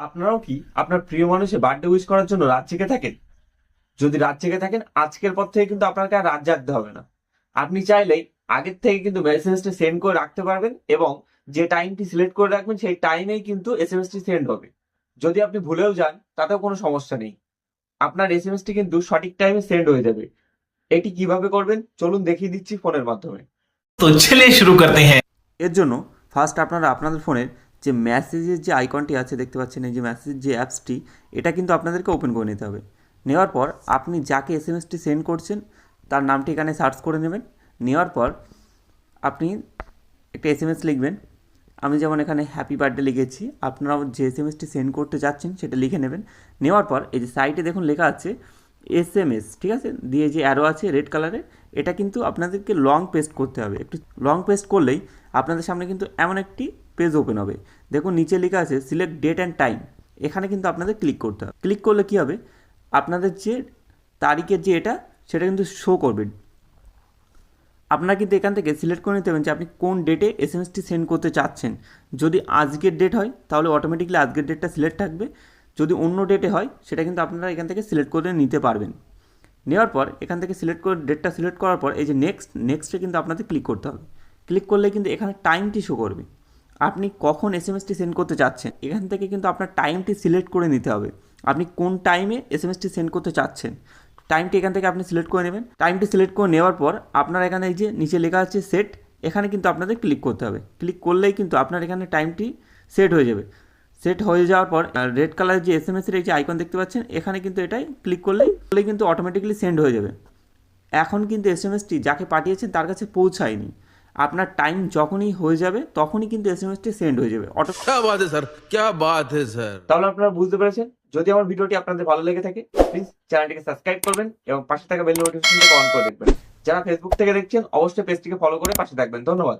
আপনারাও কি আপনার প্রিয় মানুষের বার্থডে উইশ করার জন্য রাত জেগে থাকেন? যদি রাত জেগে থাকেন, আজকের পর থেকে কিন্তু আপনাকে আর রাত জাগতে হবে না। আপনি চাইলেই আগের থেকে কিন্তু মেসেজটা সেন্ড করে রাখতে পারবেন, এবং যে টাইমটি সিলেক্ট করে রাখবেন সেই টাইমেই কিন্তু এসএমএসটি সেন্ড হবে। যদি আপনি ভুলেও যান, তাতেও কোনো সমস্যা নেই, আপনার এসএমএসটি কিন্তু সঠিক টাইমে সেন্ড হয়ে যাবে। এটি কিভাবে করবেন চলুন দেখিয়ে দিচ্ছি ফোনের মাধ্যমে। तो चलिए शुरू करते हैं। এর জন্য ফার্স্ট আপনারা আপনাদের ফোনের যে মেসেজের যে আইকনটি আছে দেখতে পাচ্ছেন, এই যে মেসেজ যে অ্যাপসটি, এটা কিন্তু আপনাদেরকে ওপেন করে নিতে হবে। নেওয়ার পর আপনি যাকে এসএমএসটি সেন্ড করছেন তার নামটি এখানে সার্চ করে নেবেন। নেওয়ার পর আপনি একটা এসএমএস লিখবেন। আমি যেমন এখানে হ্যাপি বার্থডে লিখেছি, আপনারাও যে এসএমএসটি সেন্ড করতে যাচ্ছেন সেটা লিখে নেবেন। নেওয়ার পর এই যে সাইটে দেখুন লেখা আছে এসএমএস, ঠিক আছে, দিয়ে যে অ্যারো আছে রেড কালারের, এটা কিন্তু আপনাদেরকে লং পেস্ট করতে হবে। একটু লং পেস্ট করলেই আপনাদের সামনে কিন্তু এমন একটি পেজ ওপেন হবে। দেখুন নিচে লেখা আছে সিলেক্ট ডেট অ্যান্ড টাইম, এখানে কিন্তু আপনাদের ক্লিক করতে হবে। ক্লিক করলে কী হবে, আপনাদের যে তারিখের যে এটা সেটা কিন্তু শো করবে। আপনারা কিন্তু এখান থেকে সিলেক্ট করে নিতে হবে যে আপনি কোন ডেটে এসএমএসটি সেন্ড করতে চাচ্ছেন। যদি আজকের ডেট হয় তাহলে অটোমেটিকলি আজকের ডেটটা সিলেক্ট থাকবে। যদি অন্য ডেটে হয় সেটা কিন্তু আপনারা এখান থেকে সিলেক্ট করে নিতে পারবেন। নেওয়ার পর এখান থেকে সিলেক্ট করে ডেটটা সিলেক্ট করার পর এই যে নেক্সটে কিন্তু আপনাদের ক্লিক করতে হবে। ক্লিক করলে কিন্তু এখানে টাইমটি শো করবে, আপনি কখন এসএমএসটি সেন্ড করতে চাচ্ছেন। এখান থেকে কিন্তু আপনার টাইমটি সিলেক্ট করে নিতে হবে, আপনি কোন টাইমে এসএমএসটি সেন্ড করতে চাচ্ছেন। টাইমটি এখান থেকে আপনি সিলেক্ট করে নেবেন। টাইমটি সিলেক্ট করে নেওয়ার পর আপনার এখানে এই যে নিচে লেখা আছে সেট, এখানে কিন্তু আপনাদের ক্লিক করতে হবে। ক্লিক করলেই কিন্তু আপনার এখানে টাইমটি সেট হয়ে যাবে। সেট হয়ে যাওয়ার পর রেড কালারের যে এসএমএসের এই যে আইকন দেখতে পাচ্ছেন, এখানে কিন্তু এটাই ক্লিক করলেই কিন্তু অটোমেটিক্যালি সেন্ড হয়ে যাবে। এখন কিন্তু এসএমএসটি যাকে পাঠিয়েছেন তার কাছে পৌঁছায়নি। আপনার টাইম যখনই হয়ে যাবে তখনই কিন্তু এসএমএসটি সেন্ড হয়ে যাবে অটো। क्या बात है सर, क्या बात है सर। তাহলে আপনারা বুঝতে পেরেছেন। যদি আমার ভিডিওটি আপনাদের ভালো লেগে থাকে প্লিজ চ্যানেলটিকে সাবস্ক্রাইব করবেন এবং পাশে থাকা বেল নোটিফিকেশনটাকে অন করে দেখবেন। যারা ফেসবুক থেকে দেখছেন অবশ্যই পেজটিকে ফলো করে পাশে থাকবেন। ধন্যবাদ।